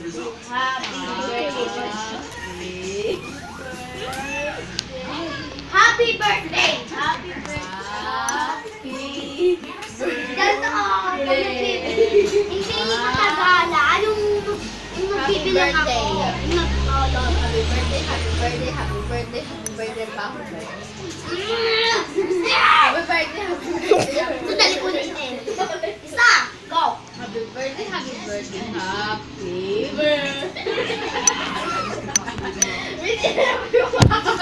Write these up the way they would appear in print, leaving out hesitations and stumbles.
Happy birthday! Happy birthday! Ganito ako, hindi matagala. Yung magbibilang ako. Happy birthday, happy birthday, happy birthday, happy birthday pa ako. Happy birthday, happy birthday. Sandali ko na yun. Isa! Go! Happy birthday, happy birthday, happy birthday.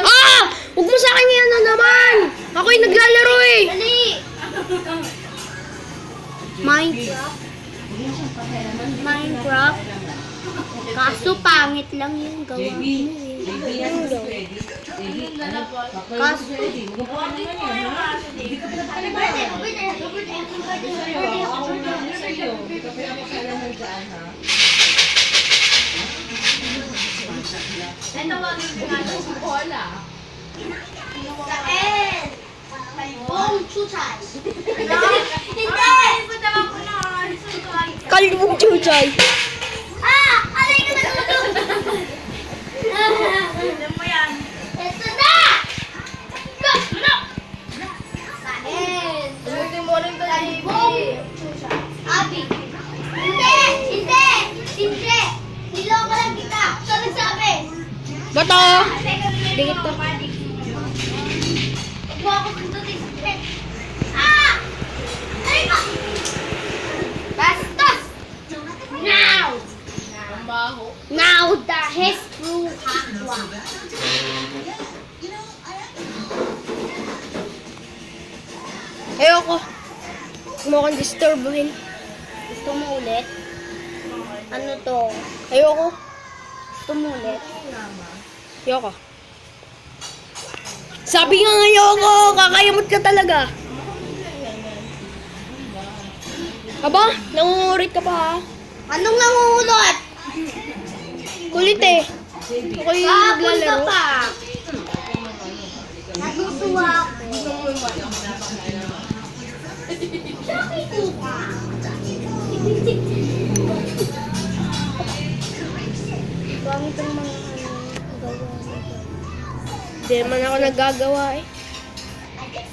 Ah! Huwag mo sa akin yan na naman! Ako'y naglalaro eh! Dali! Minecraft? Kaso pangit lang yung gawa mo eh. Kaso... Happy birthday! Happy birthday! Happy birthday! Ito wag yung pinagawa si Paula. Kain! Bong chuchay! Hindi! Kalbong chuchay! Ah! Alay ka natulog! Alam mo yan. Ito na! Go! Ano? Kain! Ulitin mo rin ito, Bong chuchay. Abi! Hindi! Hindi! Hindi! Niloko lang kita! Siya nagsabi! Bato! Dikit to. Huwag ako dito disrespect. Ah! Ay ka! Bastos! Now! Ang baho. Now the history hakwa. Ayoko. Huwag mo akong disturbuhin. Gusto mo ulit? Ano to? Ayoko. Gusto mo ulit? Ayoko. Sabi nga ayoko! Kakayamot ka talaga! Aba, nangungurit ka pa ha? Anong nangungulot? Kulit eh. Ako'y Kahapon ka naglalaro. pa. Natutuwa ako. Nakito ka. Pangit ang mga gawa nito. Hindi naman ako nagagawa eh. I guess